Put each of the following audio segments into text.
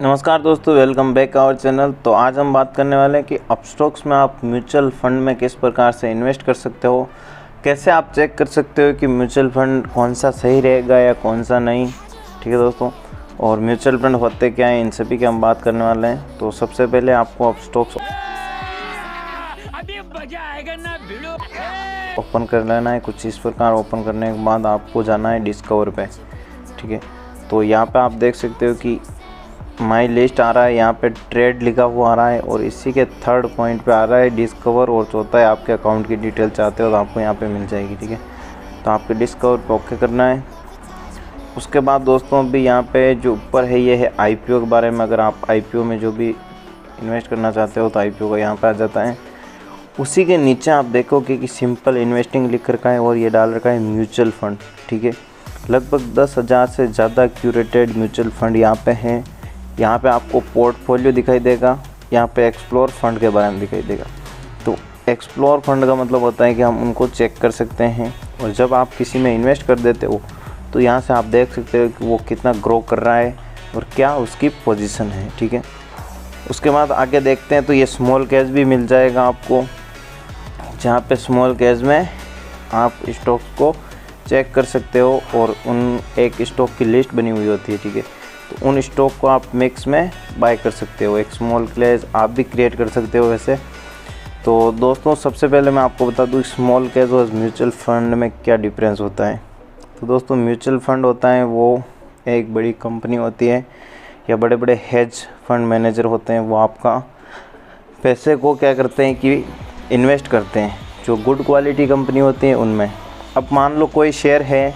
नमस्कार दोस्तों, welcome back our channel. तो आज हम बात करने वाले हैं कि अपस्टॉक्स में आप म्यूचुअल फंड में किस प्रकार से इन्वेस्ट कर सकते हो, कैसे आप चेक कर सकते हो कि म्यूचुअल फंड कौन सा सही रहेगा या कौन सा नहीं। ठीक है दोस्तों, और म्यूचुअल फंड होते क्या हैं इन सभी की हम बात करने वाले हैं। तो सबसे पहले आपको अपस्टॉक्स ओपन कर लेना है। कुछ इस प्रकार ओपन करने के बाद आपको जाना है डिस्कवर पे। ठीक है, तो यहाँ पे आप देख सकते हो कि माई लिस्ट आ रहा है, यहाँ पे ट्रेड लिखा हुआ आ रहा है और इसी के थर्ड पॉइंट पे आ रहा है डिस्कवर, और चौथा है आपके अकाउंट की डिटेल चाहते हो तो आपको यहाँ पे मिल जाएगी। ठीक है, तो आपके डिस्कवर पे ओके करना है। उसके बाद दोस्तों अभी यहाँ पे जो ऊपर है ये है आईपीओ के बारे में। अगर आप आईपीओ में जो भी इन्वेस्ट करना चाहते हो तो आईपीओ का यहाँ पर आ जाता है। उसी के नीचे आप देखोगे कि सिंपल इन्वेस्टिंग लिख रखा है और ये डाल रखा है म्यूचुअल फंड। ठीक है, लगभग 10,000 से ज़्यादा क्यूरेटेड म्यूचुअल फंड यहाँ पे हैं। यहाँ पे आपको पोर्टफोलियो दिखाई देगा, यहाँ पे एक्सप्लोर फंड के बारे में दिखाई देगा। तो एक्सप्लोर फंड का मतलब होता है कि हम उनको चेक कर सकते हैं, और जब आप किसी में इन्वेस्ट कर देते हो तो यहाँ से आप देख सकते हो कि वो कितना ग्रो कर रहा है और क्या उसकी पोजीशन है। ठीक है, उसके बाद आगे देखते हैं तो ये स्मॉल कैश भी मिल जाएगा आपको, जहाँ पे स्मॉल कैश में आप स्टॉक्स को चेक कर सकते हो और उन एक स्टॉक की लिस्ट बनी हुई होती है। ठीक है, तो उन स्टॉक को आप मिक्स में बाय कर सकते हो। एक स्मॉल कैश आप भी क्रिएट कर सकते हो वैसे। तो दोस्तों सबसे पहले मैं आपको बता दूँ स्मॉल कैश और म्यूचुअल फंड में क्या डिफरेंस होता है। तो दोस्तों म्यूचुअल फंड होता है वो एक बड़ी कंपनी होती है या बड़े बड़े हेज फंड मैनेजर होते हैं, वो आपका पैसे को क्या करते हैं कि इन्वेस्ट करते हैं जो गुड क्वालिटी कंपनी होती है उनमें। अब मान लो कोई शेयर है,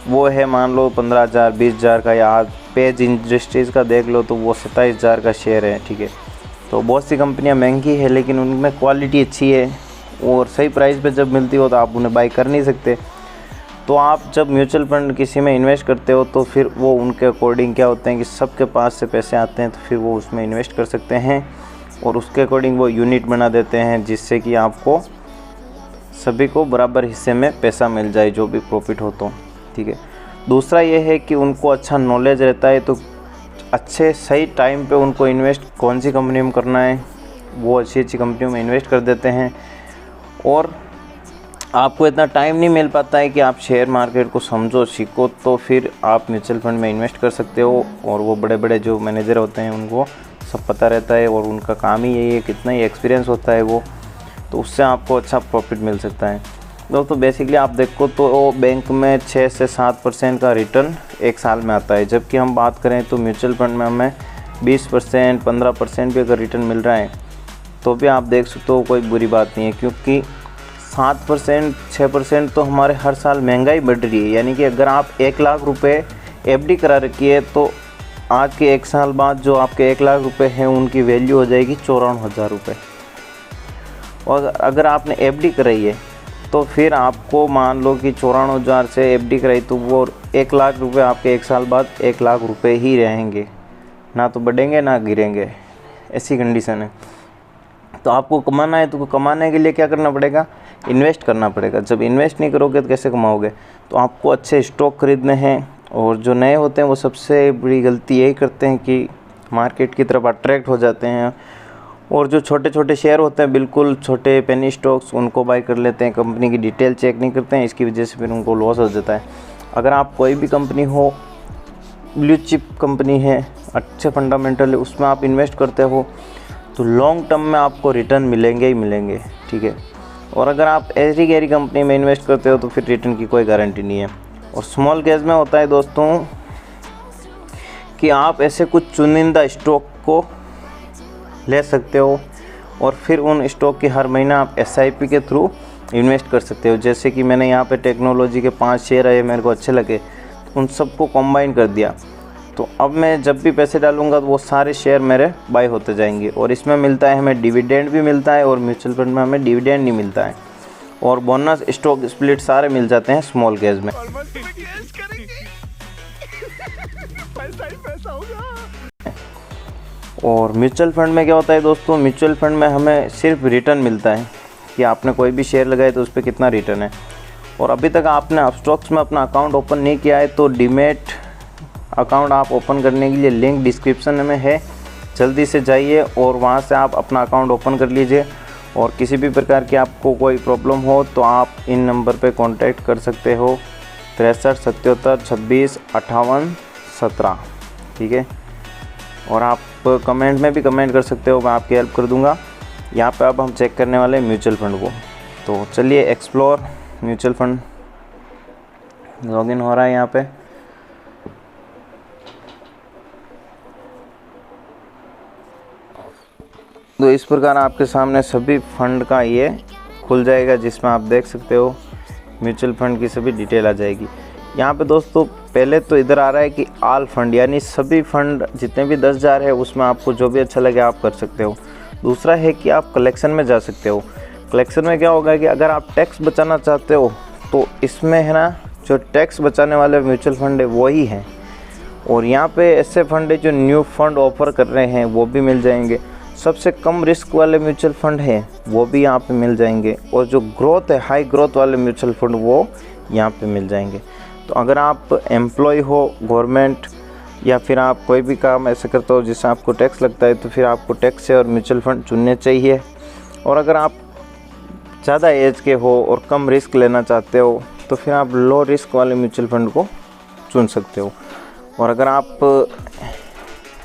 वो है मान लो 15,000 20,000 का, या आज पेज इंडस्ट्रीज़ का देख लो तो वो 27,000 का शेयर है। ठीक है, तो बहुत सी कंपनियां महंगी है लेकिन उनमें क्वालिटी अच्छी है और सही प्राइस पे जब मिलती हो तो आप उन्हें बाय कर नहीं सकते। तो आप जब म्यूचुअल फंड किसी में इन्वेस्ट करते हो तो फिर वो उनके अकॉर्डिंग क्या होते हैं कि सबके पास से पैसे आते हैं, तो फिर वो उसमें इन्वेस्ट कर सकते हैं और उसके अकॉर्डिंग वो यूनिट बना देते हैं, जिससे कि आपको सभी को बराबर हिस्से में पैसा मिल जाए जो भी प्रॉफिट हो तो। ठीक है, दूसरा ये है कि उनको अच्छा नॉलेज रहता है, तो अच्छे सही टाइम पे उनको इन्वेस्ट कौन सी कंपनी में करना है वो अच्छी अच्छी कंपनियों में इन्वेस्ट कर देते हैं। और आपको इतना टाइम नहीं मिल पाता है कि आप शेयर मार्केट को समझो सीखो, तो फिर आप म्यूचुअल फंड में इन्वेस्ट कर सकते हो। और वो बड़े बड़े जो मैनेजर होते हैं उनको सब पता रहता है और उनका काम ही यही है, कितना ही एक्सपीरियंस होता है वो, तो उससे आपको अच्छा प्रॉफिट मिल सकता है। दोस्तों बेसिकली आप देखो तो बैंक में 6 से 7% का रिटर्न एक साल में आता है, जबकि हम बात करें तो म्यूचुअल फंड में हमें 20% 15% भी अगर रिटर्न मिल रहा है तो भी आप देख सकते हो कोई बुरी बात नहीं है, क्योंकि 7% 6% तो हमारे हर साल महंगाई बढ़ रही है। यानी कि अगर आप 1 लाख रुपये एफडी करा रखी है तो आज के 1 साल बाद जो आपके 1 लाख रुपये हैं उनकी वैल्यू हो जाएगी 54,000 रुपये। और अगर आपने एफडी कराई है तो फिर आपको मान लो कि 54,000 से एफडी कराई तो वो 1 लाख रुपए आपके 1 साल बाद 1 लाख रुपए ही रहेंगे, ना तो बढ़ेंगे ना गिरेंगे, ऐसी कंडीशन है। तो आपको कमाना है तो कमाने के लिए क्या करना पड़ेगा, इन्वेस्ट करना पड़ेगा। जब इन्वेस्ट नहीं करोगे तो कैसे कमाओगे। तो आपको अच्छे स्टॉक खरीदने हैं, और जो नए होते हैं वो सबसे बड़ी गलती यही करते हैं कि मार्केट की तरफ अट्रैक्ट हो जाते हैं, और जो छोटे छोटे शेयर होते हैं बिल्कुल छोटे पेनी स्टॉक्स उनको बाय कर लेते हैं, कंपनी की डिटेल चेक नहीं करते हैं, इसकी वजह से फिर उनको लॉस हो जाता है। अगर आप कोई भी कंपनी हो, ब्लू चिप कंपनी है, अच्छे फंडामेंटल है, उसमें आप इन्वेस्ट करते हो तो लॉन्ग टर्म में आपको रिटर्न मिलेंगे ही मिलेंगे। ठीक है, और अगर आप ऐसी गहरी कंपनी में इन्वेस्ट करते हो तो फिर रिटर्न की कोई गारंटी नहीं है। और स्मॉल कैश में होता है दोस्तों कि आप ऐसे कुछ चुनिंदा स्टॉक को ले सकते हो और फिर उन स्टॉक की हर महीना आप SIP के थ्रू इन्वेस्ट कर सकते हो। जैसे कि मैंने यहाँ पे टेक्नोलॉजी के 5 शेयर आए, मेरे को अच्छे लगे, तो उन सबको कंबाइन कर दिया। तो अब मैं जब भी पैसे डालूंगा तो वो सारे शेयर मेरे बाय होते जाएंगे, और इसमें मिलता है हमें डिविडेंड भी मिलता है, और म्यूचुअल फंड में हमें डिविडेंड नहीं मिलता है, और बोनस स्टॉक स्प्लिट सारे मिल जाते हैं स्मॉल कैश में। और म्यूचुअल फंड में क्या होता है दोस्तों, म्यूचुअल फंड में हमें सिर्फ रिटर्न मिलता है कि आपने कोई भी शेयर लगाए तो उस पर कितना रिटर्न है। और अभी तक आपने अपस्टॉक्स में अपना अकाउंट ओपन नहीं किया है तो डीमेट अकाउंट आप ओपन करने के लिए लिंक डिस्क्रिप्शन में है, जल्दी से जाइए और वहाँ से आप अपना अकाउंट ओपन कर लीजिए। और किसी भी प्रकार की आपको कोई प्रॉब्लम हो तो आप इन नंबर पे कांटेक्ट कर सकते हो, 63 77 26 58 17, ठीक है। और आप कमेंट में भी कमेंट कर सकते हो, मैं आपकी हेल्प कर दूंगा। यहाँ पे अब हम चेक करने वाले हैं म्यूचुअल फंड को। तो चलिए एक्सप्लोर म्यूचुअल फंड, लॉगिन हो रहा है यहाँ पे। तो इस प्रकार आपके सामने सभी फंड का ये खुल जाएगा, जिसमें आप देख सकते हो म्यूचुअल फंड की सभी डिटेल आ जाएगी। यहाँ पे दोस्तों पहले तो इधर आ रहा है कि ऑल फंड, यानी सभी फंड जितने भी 10,000 है उसमें आपको जो भी अच्छा लगे आप कर सकते हो। दूसरा है कि आप कलेक्शन में जा सकते हो। कलेक्शन में क्या होगा कि अगर आप टैक्स बचाना चाहते हो तो इसमें है ना, जो टैक्स बचाने वाले म्यूचुअल फंड है वही हैं। और यहाँ पे ऐसे फंड है जो न्यू फंड ऑफर कर रहे हैं, वो भी मिल जाएंगे। सबसे कम रिस्क वाले म्यूचुअल फंड हैं वो भी यहाँ पे मिल जाएंगे। और जो ग्रोथ है, हाई ग्रोथ वाले म्यूचुअल फंड, वो यहाँ पे मिल जाएंगे। तो अगर आप एम्प्लॉय हो गवर्नमेंट, या फिर आप कोई भी काम ऐसे करते हो जिससे आपको टैक्स लगता है, तो फिर आपको टैक्स से और म्यूचुअल फंड चुनने चाहिए। और अगर आप ज़्यादा एज के हो और कम रिस्क लेना चाहते हो तो फिर आप लो रिस्क वाले म्यूचुअल फंड को चुन सकते हो। और अगर आप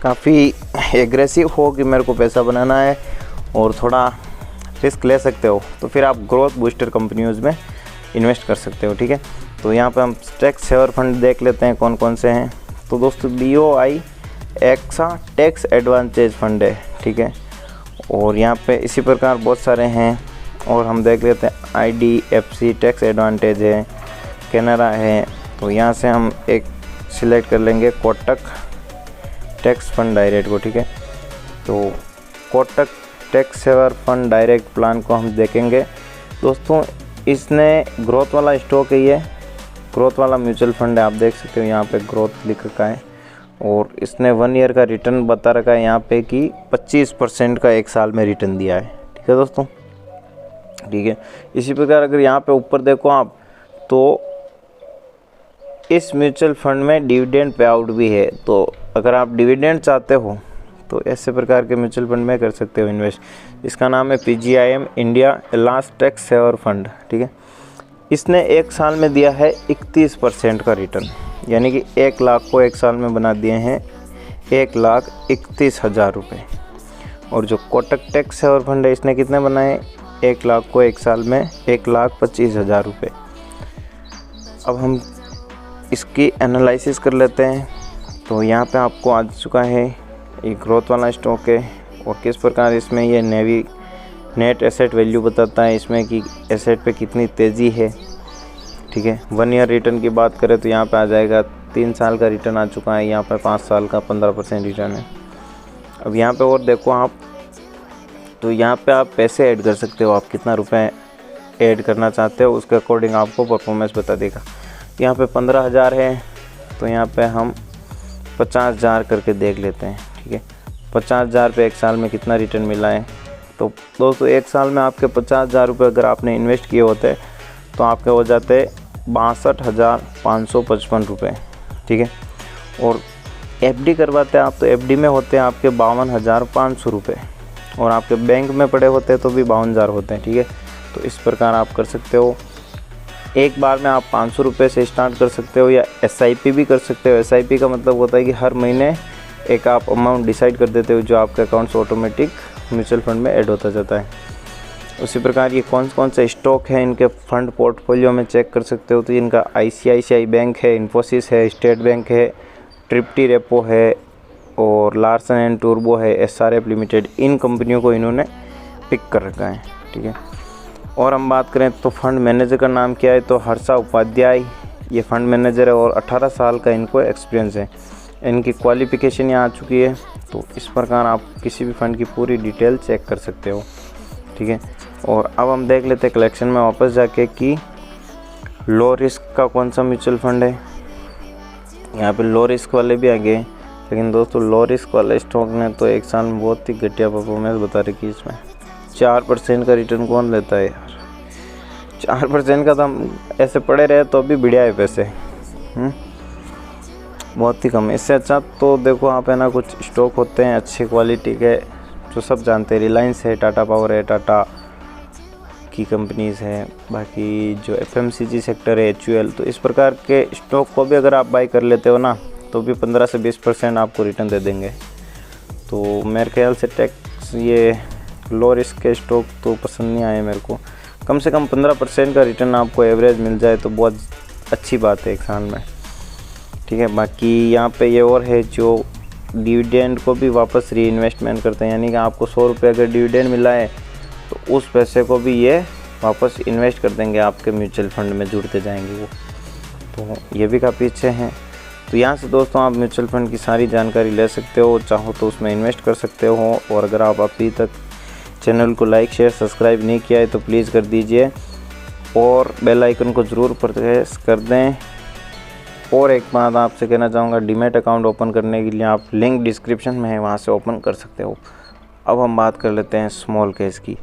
काफ़ी एग्रेसिव हो कि मेरे को पैसा बनाना है और थोड़ा रिस्क ले सकते हो, तो फिर आप ग्रोथ बूस्टर कंपनीज में इन्वेस्ट कर सकते हो, ठीक है। तो यहाँ पे हम टैक्स सेवर फंड देख लेते हैं कौन कौन से हैं। तो दोस्तों BOI AXA tax advantage fund है, ठीक है। और यहाँ पे इसी प्रकार बहुत सारे हैं। और हम देख लेते हैं IDFC टैक्स एडवांटेज है, कैनरा है। तो यहाँ से हम एक सिलेक्ट कर लेंगे कोटक टैक्स फंड डायरेक्ट को, ठीक है। तो Kotak tax saver fund direct plan को हम देखेंगे। दोस्तों इसने ग्रोथ वाला स्टॉक है, ये ग्रोथ वाला म्यूचुअल फंड है। आप देख सकते हो यहाँ पे ग्रोथ लिख रखा है। और इसने 1 ईयर का रिटर्न बता रखा है यहाँ पे कि 25% का 1 साल में रिटर्न दिया है, ठीक है दोस्तों, ठीक है। इसी प्रकार अगर यहाँ पे ऊपर देखो आप, तो इस म्यूचुअल फंड में डिविडेंड पे आउट भी है। तो अगर आप डिविडेंड चाहते हो तो ऐसे प्रकार के म्यूचुअल फंड में कर सकते हो इन्वेस्ट। इसका नाम है PGIM इंडिया लास्ट टैक्स सेवर फंड, ठीक है। इसने 1 साल में दिया है 31% का रिटर्न, यानी कि 1 लाख को 1 साल में बना दिए हैं 1,31,000 रुपये। और जो कोटक टैक्स सेवर फंड है, इसने कितने बनाए, 1 लाख को 1 साल में 1,25,000 रुपये। अब हम इसकी एनालिसिस कर लेते हैं। तो यहाँ पे आपको आ चुका है एक ग्रोथ वाला स्टॉक है, और किस प्रकार इसमें ये नेट एसेट वैल्यू बताता है इसमें कि एसेट पे कितनी तेज़ी है, ठीक है। 1 ईयर रिटर्न की बात करें तो यहाँ पे आ जाएगा 3 साल का रिटर्न आ चुका है, यहाँ पे 5 साल का 15% रिटर्न है। अब यहाँ पे और देखो आप, तो यहाँ पे आप पैसे ऐड कर सकते हो, आप कितना रुपए ऐड करना चाहते हो उसके अकॉर्डिंग आपको परफॉर्मेंस बता देगा। यहाँ पे 15,000 है, तो यहाँ पे हम 50,000 करके देख लेते हैं, ठीक है। 50,000 पे 1 साल में कितना रिटर्न मिला है। तो दोस्तों 1 साल में आपके 50,000 रुपये अगर आपने इन्वेस्ट किए होते तो आपके हो जाते 62,555 रुपये, ठीक है। और FD करवाते हैं आप तो FD में होते हैं आपके 52,500 रुपये, और आपके बैंक में पड़े होते हैं तो भी 52,000 होते हैं, ठीक है। तो इस प्रकार आप कर सकते हो। एक बार में आप 500 रुपये से स्टार्ट कर सकते हो, या SIP भी कर सकते हो। SIP का मतलब होता है कि हर महीने एक आप अमाउंट डिसाइड कर देते हो जो आपके अकाउंट से ऑटोमेटिक म्यूचुअल फंड में ऐड होता जाता है। उसी प्रकार ये कौन से स्टॉक हैं इनके फंड पोर्टफोलियो में चेक कर सकते हो। तो इनका ICICI बैंक है, इन्फोसिस है, स्टेट बैंक है, ट्रिप्टी रेपो है, और लार्सन एंड टूर्बो है, SRF लिमिटेड। इन कंपनियों को इन्होंने पिक कर रखा है, ठीक है। और हम बात करें तो फंड मैनेजर का नाम क्या है, तो हर्षा उपाध्याय ये फंड मैनेजर है, और 18 साल का इनको एक्सपीरियंस है। इनकी क्वालिफ़िकेशन यहाँ आ चुकी है। तो इस प्रकार आप किसी भी फ़ंड की पूरी डिटेल चेक कर सकते हो, ठीक है। और अब हम देख लेते हैं कलेक्शन में वापस जाके कि लो रिस्क का कौन सा म्यूचुअल फंड है। यहाँ पे लो रिस्क वाले भी आ गए, लेकिन दोस्तों लो रिस्क वाले स्टॉक ने तो 1 साल में बहुत ही घटिया परफॉर्मेंस बता रखी है। इसमें 4% का रिटर्न कौन लेता है यार। 4% का तो हम ऐसे पड़े रहे तो भी बढ़िया है पैसे। बहुत ही कम। इससे अच्छा तो देखो आप है ना कुछ स्टॉक होते हैं अच्छी क्वालिटी के, जो सब जानते हैं, रिलायंस है, टाटा पावर है, टाटा की कंपनीज़ हैं, बाकी जो FMCG सेक्टर है, HUL, तो इस प्रकार के स्टॉक को भी अगर आप बाई कर लेते हो ना तो भी 15 से 20% आपको रिटर्न दे देंगे। तो मेरे ख्याल से टैक्स ये लो रिस्क के स्टॉक तो पसंद नहीं आए मेरे को। कम से कम 15% का रिटर्न आपको एवरेज मिल जाए तो बहुत अच्छी बात है एक साल में, ठीक है। बाकी यहाँ पे ये और है जो डिविडेंड को भी वापस री इन्वेस्टमेंट करते हैं, यानी कि आपको 100 रुपये अगर डिविडेंड मिला है तो उस पैसे को भी ये वापस इन्वेस्ट कर देंगे, आपके म्यूचुअल फंड में जुड़ते जाएंगे वो। तो ये भी काफ़ी अच्छे हैं। तो यहाँ से दोस्तों आप म्यूचुअल फंड की सारी जानकारी ले सकते हो, चाहो तो उसमें इन्वेस्ट कर सकते हो। और अगर आप अभी तक चैनल को लाइक शेयर सब्सक्राइब नहीं किया है तो प्लीज़ कर दीजिए और बेल आइकन को ज़रूर प्रेस कर दें। और एक बात आपसे कहना चाहूँगा, डीमैट अकाउंट ओपन करने के लिए आप लिंक डिस्क्रिप्शन में है, वहाँ से ओपन कर सकते हो। अब हम बात कर लेते हैं स्मॉल कैश की।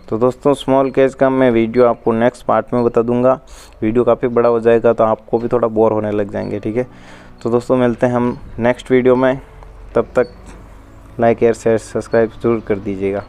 तो दोस्तों स्मॉल कैश का मैं वीडियो आपको नेक्स्ट पार्ट में बता दूंगा। वीडियो काफ़ी बड़ा हो जाएगा तो आपको भी थोड़ा बोर होने लग जाएंगे, ठीक है। तो दोस्तों मिलते हैं हम नेक्स्ट वीडियो में, तब तक लाइक शेयर सब्सक्राइब ज़रूर कर दीजिएगा।